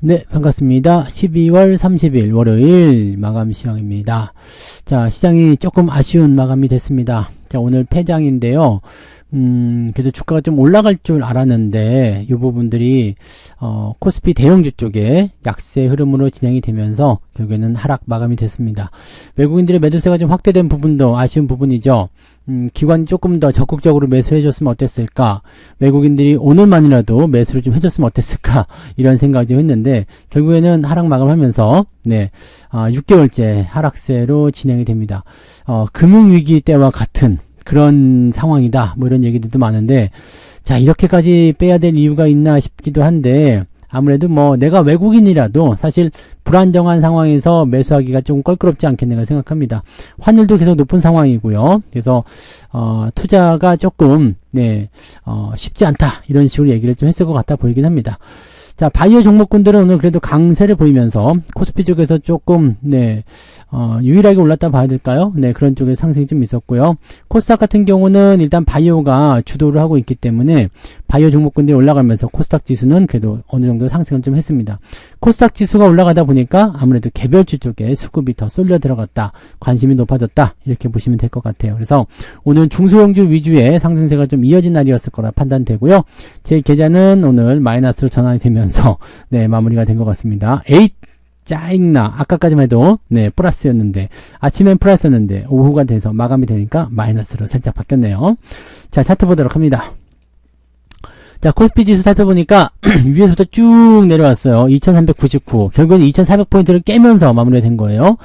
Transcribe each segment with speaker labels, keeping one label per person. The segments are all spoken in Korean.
Speaker 1: 네, 반갑습니다. 12월 30일 월요일 마감 시황입니다. 자, 시장이 조금 아쉬운 마감이 됐습니다. 자, 오늘 폐장인데요. 그래도 주가가 좀 올라갈 줄 알았는데, 이 부분들이, 코스피 대형주 쪽에 약세 흐름으로 진행이 되면서, 결국에는 하락 마감이 됐습니다. 외국인들의 매도세가 좀 확대된 부분도 아쉬운 부분이죠. 기관이 조금 더 적극적으로 매수해줬으면 어땠을까? 외국인들이 오늘만이라도 매수를 좀 해줬으면 어땠을까? 이런 생각을 좀 했는데, 결국에는 하락 마감하면서, 네, 6개월째 하락세로 진행이 됩니다. 금융위기 때와 같은, 그런 상황이다. 뭐 이런 얘기들도 많은데, 자, 이렇게까지 빼야 될 이유가 있나 싶기도 한데, 아무래도 뭐 내가 외국인이라도 사실 불안정한 상황에서 매수하기가 조금 껄끄럽지 않겠는가 생각합니다. 환율도 계속 높은 상황이고요. 그래서 투자가 조금 쉽지 않다. 이런 식으로 얘기를 좀 했을 것 같아 보이긴 합니다. 자, 바이오 종목군들은 오늘 그래도 강세를 보이면서 코스피 쪽에서 조금 유일하게 올랐다 봐야 될까요? 네, 그런 쪽에 상승이 좀 있었고요. 코스닥 같은 경우는 일단 바이오가 주도를 하고 있기 때문에 바이오 종목군들이 올라가면서 코스닥 지수는 그래도 어느 정도 상승을 좀 했습니다. 코스닥 지수가 올라가다 보니까 아무래도 개별주 쪽에 수급이 더 쏠려 들어갔다. 관심이 높아졌다. 이렇게 보시면 될 것 같아요. 그래서 오늘 중소형주 위주의 상승세가 좀 이어진 날이었을 거라 판단되고요. 제 계좌는 오늘 마이너스로 전환이 되면서 마무리가 된 것 같습니다. 짜익나. 아까까지만 해도 플러스였는데 아침엔 플러스였는데 오후가 돼서 마감이 되니까 마이너스로 살짝 바뀌었네요. 자, 차트 보도록 합니다. 자, 코스피 지수 살펴보니까 위에서부터 쭉 내려왔어요. 2399. 결국은 2400포인트를 깨면서 마무리가 된 거예요.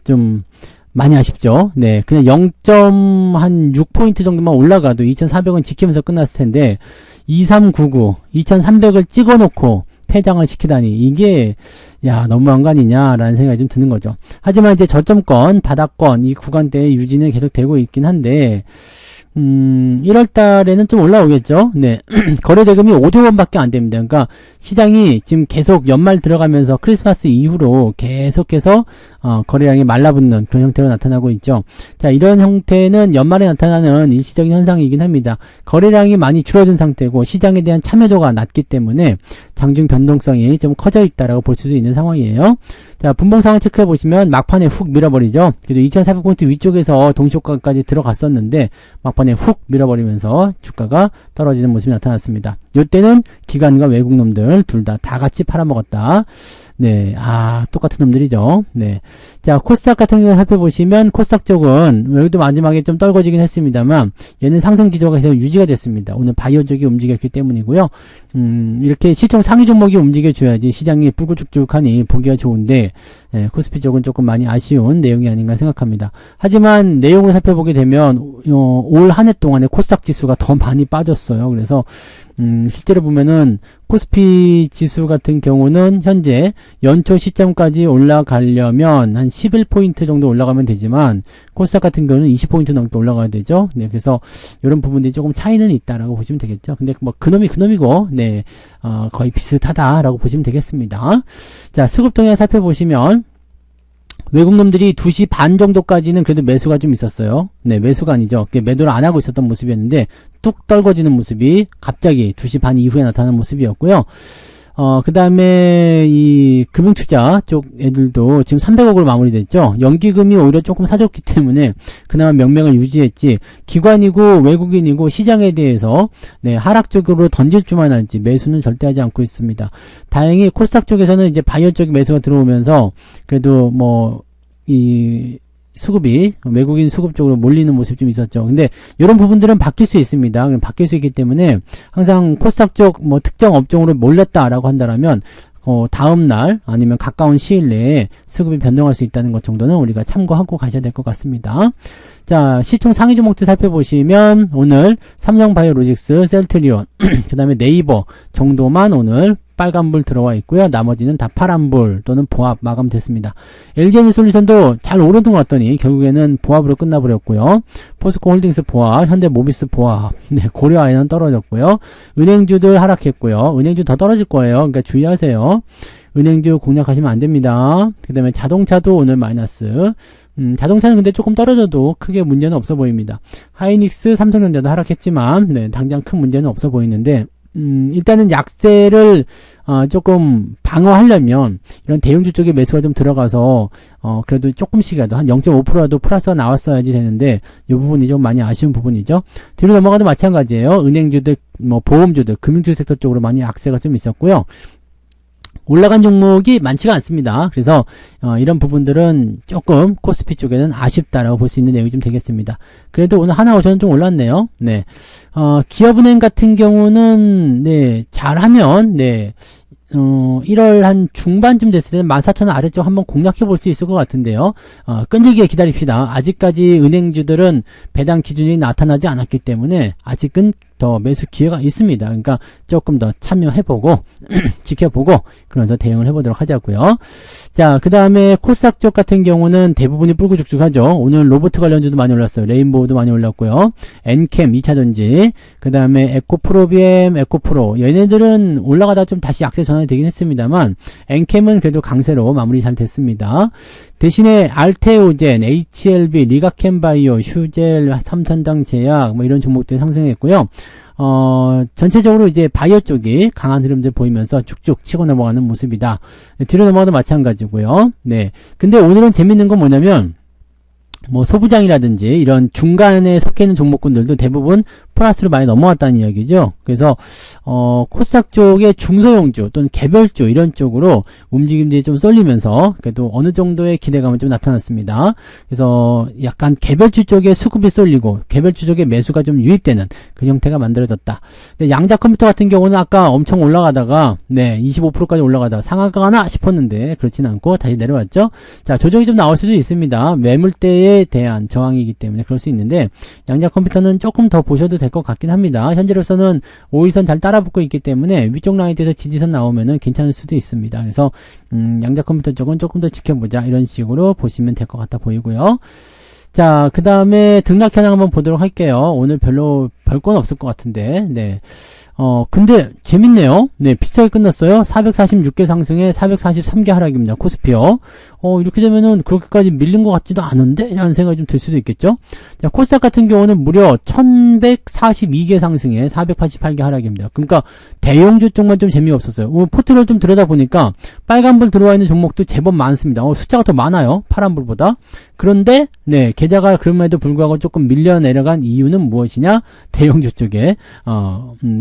Speaker 1: 좀 많이 아쉽죠. 네, 그냥 0.6포인트 정도만 올라가도 2400은 지키면서 끝났을 텐데 2399, 2300을 찍어놓고 폐장을 시키다니 이게 너무한 거 아니냐라는 생각이 좀 드는 거죠. 하지만 이제 저점권, 바닥권 이 구간대의 유지는 계속 되고 있긴 한데 1월 달에는 좀 올라오겠죠. 네. 거래 대금이 5조 원밖에 안 됩니다. 그러니까 시장이 지금 계속 연말 들어가면서 크리스마스 이후로 계속해서 거래량이 말라붙는 그런 형태로 나타나고 있죠. 자, 이런 형태는 연말에 나타나는 일시적인 현상이긴 합니다. 거래량이 많이 줄어든 상태고 시장에 대한 참여도가 낮기 때문에 장중 변동성이 좀 커져 있다라고 볼 수도 있는 상황이에요. 자, 분봉 상황 체크해 보시면 막판에 훅 밀어버리죠. 그래도 2400포인트 위쪽에서 동시효과까지 들어갔었는데 막판에 훅 밀어버리면서 주가가 떨어지는 모습이 나타났습니다. 이때는 기관과 외국 놈들 둘 다 같이 팔아먹었다. 네, 똑같은 놈들이죠. 네. 자, 코스닥 같은 경우 살펴보시면, 코스닥 쪽은, 여기도 마지막에 좀 떨궈지긴 했습니다만, 얘는 상승 기조가 계속 유지가 됐습니다. 오늘 바이오 쪽이 움직였기 때문이고요. 이렇게 시총 상위 종목이 움직여줘야지 시장이 뿔꿀쭉쭉하니 보기가 좋은데, 코스피 쪽은 조금 많이 아쉬운 내용이 아닌가 생각합니다. 하지만 내용을 살펴보게 되면, 올 한 해 동안에 코스닥 지수가 더 많이 빠졌어요. 그래서, 실제로 보면은 코스피 지수 같은 경우는 현재 연초 시점까지 올라가려면 한 11포인트 정도 올라가면 되지만 코스닥 같은 경우는 20포인트 넘게 올라가야 되죠. 네, 그래서 이런 부분들이 조금 차이는 있다라고 보시면 되겠죠. 근데 뭐 그놈이 그놈이고 거의 비슷하다라고 보시면 되겠습니다. 자, 수급 동향 살펴보시면 외국 놈들이 2시 반 정도까지는 그래도 매수가 좀 있었어요. 네, 매수가 아니죠. 매도를 안 하고 있었던 모습이었는데 뚝 떨궈지는 모습이 갑자기 2시 반 이후에 나타나는 모습이었고요. 그 다음에 이 금융투자 쪽 애들도 지금 300억으로 마무리됐죠. 연기금이 오히려 조금 사줬기 때문에 그나마 명맥을 유지했지 기관이고 외국인이고 시장에 대해서 하락 쪽으로 던질 줄만 알지 매수는 절대 하지 않고 있습니다. 다행히 코스닥 쪽에서는 이제 바이오 쪽 매수가 들어오면서 그래도 수급이 외국인 수급 쪽으로 몰리는 모습이 좀 있었죠. 근데 이런 부분들은 바뀔 수 있습니다. 바뀔 수 있기 때문에 항상 코스닥 쪽 특정 업종으로 몰렸다라고 한다면 다음 날 아니면 가까운 시일 내에 수급이 변동할 수 있다는 것 정도는 우리가 참고하고 가셔야 될 것 같습니다. 자, 시총 상위 종목들 살펴보시면 오늘 삼성바이오로직스, 셀트리온, 그 다음에 네이버 정도만 오늘 빨간불 들어와 있고요. 나머지는 다 파란불 또는 보합 마감됐습니다. LG에너지솔루션도 잘 오르는 것 같더니 결국에는 보합으로 끝나버렸고요. 포스코홀딩스 보합, 현대모비스 보합, 고려아연은 떨어졌고요. 은행주들 하락했고요. 은행주 더 떨어질 거예요. 그러니까 주의하세요. 은행주 공략하시면 안 됩니다. 그 다음에 자동차도 오늘 마이너스. 자동차는 근데 조금 떨어져도 크게 문제는 없어 보입니다. 하이닉스, 삼성전자도 하락했지만 당장 큰 문제는 없어 보이는데 일단은 약세를 조금 방어하려면 이런 대형주 쪽에 매수가 좀 들어가서 그래도 조금씩이라도 한 0.5%라도 플러스가 나왔어야지 되는데 이 부분이 좀 많이 아쉬운 부분이죠. 뒤로 넘어가도 마찬가지예요. 은행주들, 뭐 보험주들, 금융주 섹터 쪽으로 많이 악세가 좀 있었고요. 올라간 종목이 많지가 않습니다. 그래서 이런 부분들은 조금 코스피 쪽에는 아쉽다라고 볼 수 있는 내용이 좀 되겠습니다. 그래도 오늘 하나 5천원 좀 올랐네요. 네, 기업은행 같은 경우는 네 잘하면 네 1월 한 중반쯤 됐을 때 14,000원 아래쪽 한번 공략해 볼 수 있을 것 같은데요. 끈질기게 기다립시다. 아직까지 은행주들은 배당 기준이 나타나지 않았기 때문에 아직은 더 매수 기회가 있습니다. 그러니까 조금 더 참여해보고 지켜보고 그러면서 대응을 해보도록 하자고요. 자, 그 다음에 코스닥 쪽 같은 경우는 대부분이 뿔구죽죽하죠. 오늘 로봇 관련주도 많이 올랐어요. 레인보우도 많이 올랐고요. 엔캠 2차전지, 그 다음에 에코프로비엠, 에코프로 얘네들은 올라가다 좀 다시 약세 전환이 되긴 했습니다만 엔캠은 그래도 강세로 마무리 잘 됐습니다. 대신에 알테오젠, HLB, 리가켄바이오, 휴젤, 삼천장 제약 뭐 이런 종목들이 상승했고요. 전체적으로 이제 바이오 쪽이 강한 흐름들 보이면서 쭉쭉 치고 넘어가는 모습이다. 뒤로 넘어가도 마찬가지고요. 네. 근데 오늘은 재밌는 건 뭐냐면 뭐 소부장이라든지 이런 중간에 속해 있는 종목군들도 대부분 플러스로 많이 넘어왔다는 이야기죠. 그래서 코스닥 쪽의 중소형주 또는 개별주 이런 쪽으로 움직임들이 좀 쏠리면서 그래도 어느 정도의 기대감은 좀 나타났습니다. 그래서 약간 개별주 쪽에 수급이 쏠리고 개별주 쪽에 매수가 좀 유입되는 그 형태가 만들어졌다. 근데 양자 컴퓨터 같은 경우는 아까 엄청 올라가다가 네 25%까지 올라가다가 상한가나 싶었는데 그렇진 않고 다시 내려왔죠. 자, 조정이 좀 나올 수도 있습니다. 매물대에 대한 저항이기 때문에 그럴 수 있는데 양자 컴퓨터는 조금 더 보셔도 될 것 같긴 합니다. 현재로서는 5일선 잘 따라붙고 있기 때문에 위쪽 라인에 대해서 지지선 나오면은 괜찮을 수도 있습니다. 그래서 양자 컴퓨터 쪽은 조금 더 지켜보자 이런 식으로 보시면 될 것 같아 보이고요. 자, 그 다음에 등락 현황 한번 보도록 할게요. 오늘 별로 별 건 없을 것 같은데 네. 근데 재밌네요. 네, 비싸게 끝났어요. 446개 상승에 443개 하락입니다. 코스피요. 이렇게 되면은 그렇게까지 밀린 것 같지도 않은데? 라는 생각이 좀 들 수도 있겠죠? 자, 코스닥 같은 경우는 무려 1142개 상승에 488개 하락입니다. 그러니까 대형주 쪽만 좀 재미없었어요. 포트를 좀 들여다보니까 빨간불 들어와 있는 종목도 제법 많습니다. 숫자가 더 많아요. 파란불보다. 그런데 네, 계좌가 그럼에도 불구하고 조금 밀려 내려간 이유는 무엇이냐? 대형주 쪽에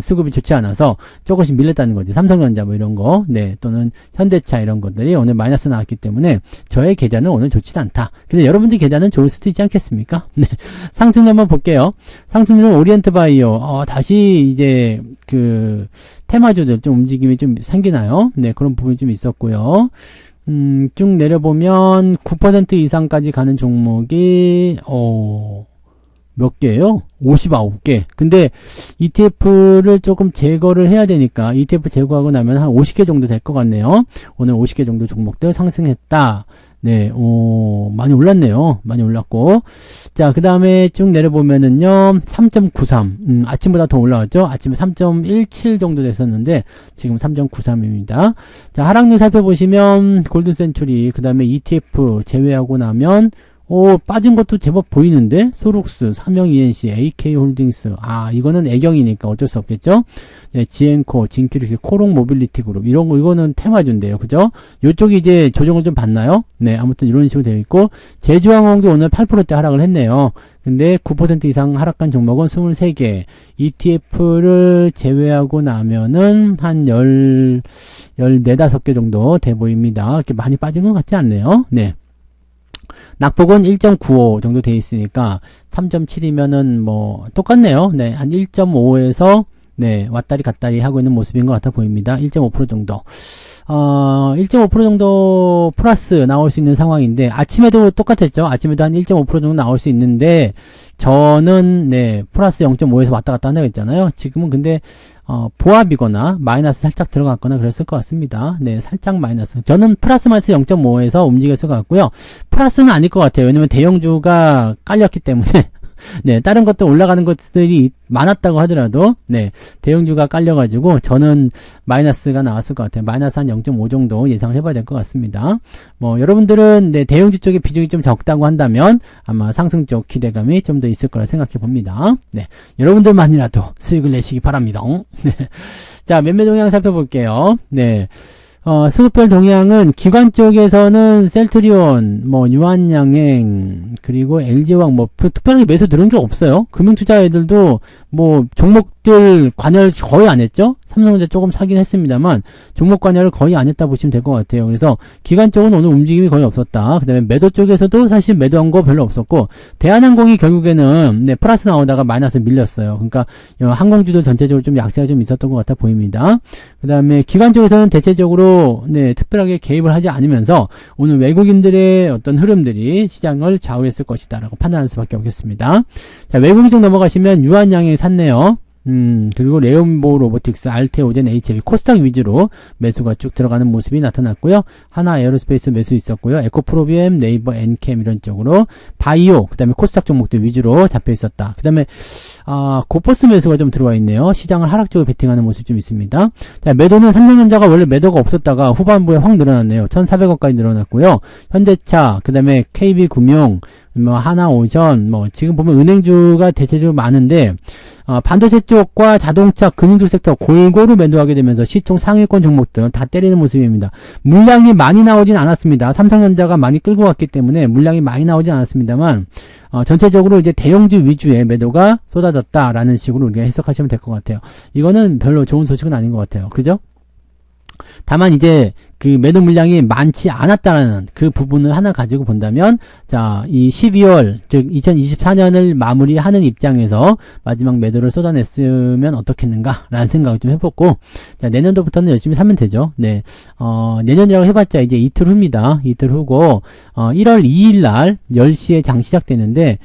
Speaker 1: 수급이 좋지 않아서 조금씩 밀렸다는 거지. 삼성전자 뭐 이런 거, 네, 또는 현대차 이런 것들이 오늘 마이너스 나왔기 때문에 저의 계좌는 오늘 좋지 않다. 근데 여러분들 계좌는 좋을 수도 있지 않겠습니까? 네, 상승률 한번 볼게요. 상승률은 오리엔트 바이오, 다시 이제 그 테마주들 좀 움직임이 좀 생기나요? 네, 그런 부분이 좀 있었고요. 쭉 내려보면 9% 이상까지 가는 종목이 몇 개예요? 59개. 근데 ETF를 조금 제거를 해야 되니까 ETF 제거하고 나면 한 50개 정도 될 것 같네요. 오늘 50개 정도 종목들 상승했다. 네, 많이 올랐네요. 많이 올랐고. 자, 그 다음에 쭉 내려보면은요, 3.93. 아침보다 더 올라왔죠? 아침에 3.17 정도 됐었는데, 지금 3.93입니다. 자, 하락률 살펴보시면, 골든 센츄리, 그 다음에 ETF 제외하고 나면, 빠진 것도 제법 보이는데? 소록스, 삼성 ENC, AK홀딩스. 이거는 애경이니까 어쩔 수 없겠죠? 네, 지엔코, 진큐리스, 코롱 모빌리티 그룹. 이거는 테마주인데요. 그죠? 요쪽이 이제 조정을 좀 받나요? 네, 아무튼 이런 식으로 되어 있고, 제주항공도 오늘 8%대 하락을 했네요. 근데 9% 이상 하락한 종목은 23개. ETF를 제외하고 나면은 한 14, 5개 정도 돼 보입니다. 이렇게 많이 빠진 것 같지 않네요. 네. 낙폭은 1.95 정도 돼 있으니까 3.7이면은 뭐 똑같네요. 네, 한 1.5에서 네, 왔다리 갔다리 하고 있는 모습인 것 같아 보입니다. 1.5% 정도. 1.5% 정도 플러스 나올 수 있는 상황인데 아침에도 똑같았죠. 아침에도 한 1.5% 정도 나올 수 있는데 저는 네, 플러스 0.5에서 왔다 갔다 한다고 했잖아요. 지금은 근데 보합이거나 마이너스 살짝 들어갔거나 그랬을 것 같습니다. 네, 살짝 마이너스. 저는 플러스 마이너스 0.5에서 움직였을 것 같고요. 플러스는 아닐 것 같아요. 왜냐면 대형주가 깔렸기 때문에 네, 다른 것도 올라가는 것들이 많았다고 하더라도, 네, 대형주가 깔려가지고, 저는 마이너스가 나왔을 것 같아요. 마이너스 한 0.5 정도 예상을 해봐야 될 것 같습니다. 뭐, 여러분들은, 네, 대형주 쪽의 비중이 좀 적다고 한다면, 아마 상승 쪽 기대감이 좀 더 있을 거라 생각해 봅니다. 네, 여러분들만이라도 수익을 내시기 바랍니다. 네. 자, 매매 동향 살펴볼게요. 네. 수급별 동향은 기관 쪽에서는 셀트리온, 뭐 유한양행, 그리고 LG화학 뭐 특별하게 매수 들은 게 없어요. 금융투자 애들도 뭐 종목들 관여를 거의 안 했죠. 삼성전자 조금 사긴 했습니다만 종목 관여를 거의 안 했다 보시면 될 것 같아요. 그래서 기관 쪽은 오늘 움직임이 거의 없었다. 그 다음에 매도 쪽에서도 사실 매도한 거 별로 없었고, 대한항공이 결국에는 네, 플러스 나오다가 마이너스 밀렸어요. 그러니까 항공주들 전체적으로 좀 약세가 좀 있었던 것 같아 보입니다. 그 다음에 기관 쪽에서는 대체적으로 네, 특별하게 개입을 하지 않으면서 오늘 외국인들의 어떤 흐름들이 시장을 좌우했을 것이다 라고 판단할 수밖에 없겠습니다. 자, 외국인 쪽 넘어가시면 유한양행 샀네요. 그리고 레온보 로보틱스, 알테오젠, HLB, 코스닥 위주로 매수가 쭉 들어가는 모습이 나타났고요. 하나 에어로스페이스 매수 있었고요. 에코프로비엠, 네이버, 엔캠 이런 쪽으로 바이오, 그 다음에 코스닥 종목들 위주로 잡혀 있었다. 그 다음에 고퍼스 매수가 좀 들어와 있네요. 시장을 하락적으로 베팅하는 모습 좀 있습니다. 자, 매도는 삼성전자가 원래 매도가 없었다가 후반부에 확 늘어났네요. 1,400원까지 늘어났고요. 현대차, 그 다음에 KB금융, 뭐 하나오션, 뭐 지금 보면 은행주가 대체적으로 많은데 반도체 쪽과 자동차, 금융주 섹터 골고루 매도하게 되면서 시총 상위권 종목들 다 때리는 모습입니다. 물량이 많이 나오진 않았습니다. 삼성전자가 많이 끌고 갔기 때문에 물량이 많이 나오진 않았습니다만 전체적으로 이제 대형주 위주의 매도가 쏟아졌다라는 식으로 우리가 해석하시면 될 것 같아요. 이거는 별로 좋은 소식은 아닌 것 같아요. 그죠? 다만 이제 그 매도 물량이 많지 않았다는 그 부분을 하나 가지고 본다면, 자, 이 12월, 즉 2024년을 마무리하는 입장에서 마지막 매도를 쏟아냈으면 어떻겠는가라는 생각을 좀 해보고, 자, 내년도부터는 열심히 사면 되죠. 네, 내년이라고 해봤자 이제 이틀 후입니다. 이틀 후고 1월 2일 날 10시에 장 시작되는데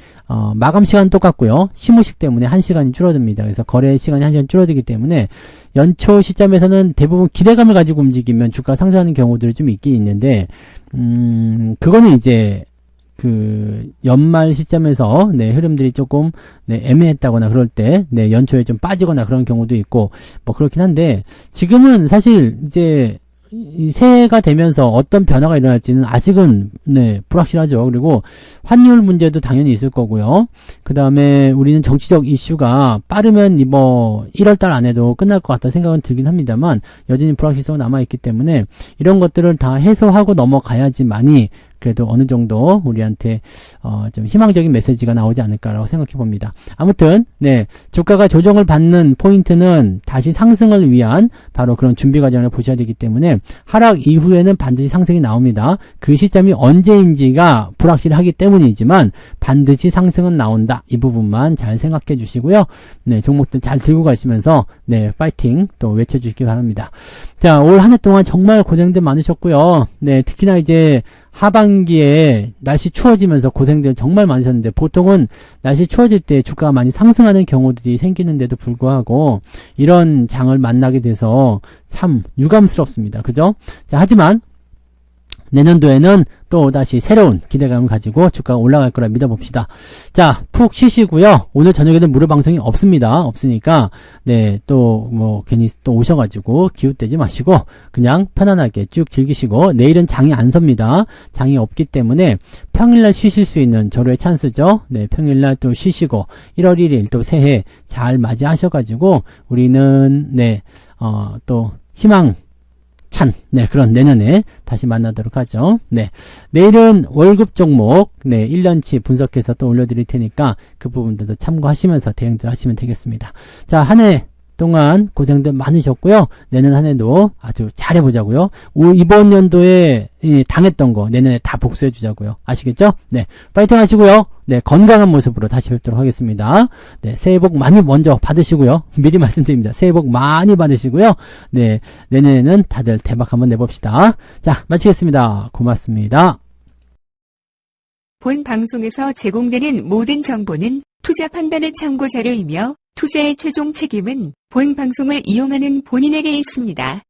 Speaker 1: 마감 시간 똑같고요. 시무식 때문에 1시간이 줄어듭니다. 그래서 거래 시간이 1시간 줄어들기 때문에 연초 시점에서는 대부분 기대감을 가지고 움직이면 주가 상승하는 경우들이 좀 있긴 있는데, 그거는 이제 그 연말 시점에서 네, 흐름들이 조금 네, 애매했다거나 그럴 때 네, 연초에 좀 빠지거나 그런 경우도 있고 뭐 그렇긴 한데, 지금은 사실 이제 이 새해가 되면서 어떤 변화가 일어날지는 아직은 네, 불확실하죠. 그리고 환율 문제도 당연히 있을 거고요. 그 다음에 우리는 정치적 이슈가 빠르면 뭐 1월달 안에도 끝날 것 같다 생각은 들긴 합니다만 여전히 불확실성은 남아있기 때문에 이런 것들을 다 해소하고 넘어가야지만이 그래도 어느 정도 우리한테 좀 희망적인 메시지가 나오지 않을까라고 생각해 봅니다. 아무튼 네, 주가가 조정을 받는 포인트는 다시 상승을 위한 바로 그런 준비 과정을 보셔야 되기 때문에 하락 이후에는 반드시 상승이 나옵니다. 그 시점이 언제인지가 불확실하기 때문이지만 반드시 상승은 나온다. 이 부분만 잘 생각해 주시고요. 네, 종목들 잘 들고 가시면서 네, 파이팅 또 외쳐 주시기 바랍니다. 자, 올 한 해 동안 정말 고생들 많으셨고요. 네, 특히나 이제 하반기에 날씨 추워지면서 고생들 정말 많으셨는데, 보통은 날씨 추워질 때 주가가 많이 상승하는 경우들이 생기는데도 불구하고 이런 장을 만나게 돼서 참 유감스럽습니다. 그죠? 자, 하지만 내년도에는 또 다시 새로운 기대감을 가지고 주가가 올라갈 거라 믿어봅시다. 자, 푹 쉬시고요. 오늘 저녁에는 무료 방송이 없습니다. 없으니까 네, 또 뭐 괜히 또 오셔가지고 기웃대지 마시고 그냥 편안하게 쭉 즐기시고, 내일은 장이 안 섭니다. 장이 없기 때문에 평일날 쉬실 수 있는 절호의 찬스죠. 네, 평일날 또 쉬시고 1월 1일 또 새해 잘 맞이하셔가지고 우리는 네, 또 희망 네, 그런 내년에 다시 만나도록 하죠. 네. 내일은 월급 종목, 네, 1년치 분석해서 또 올려드릴 테니까 그 부분들도 참고하시면서 대응들 하시면 되겠습니다. 자, 한 해 동안 고생들 많으셨고요. 내년 한 해도 아주 잘해보자고요. 이번 연도에 당했던 거 내년에 다 복수해주자고요. 아시겠죠? 네. 파이팅 하시고요. 네, 건강한 모습으로 다시 뵙도록 하겠습니다. 네, 새해 복 많이 먼저 받으시고요. 미리 말씀드립니다. 새해 복 많이 받으시고요. 네, 내년에는 다들 대박 한번 내봅시다. 자, 마치겠습니다. 고맙습니다.
Speaker 2: 본 방송에서 제공되는 모든 정보는 투자 판단의 참고 자료이며 투자의 최종 책임은 본 방송을 이용하는 본인에게 있습니다.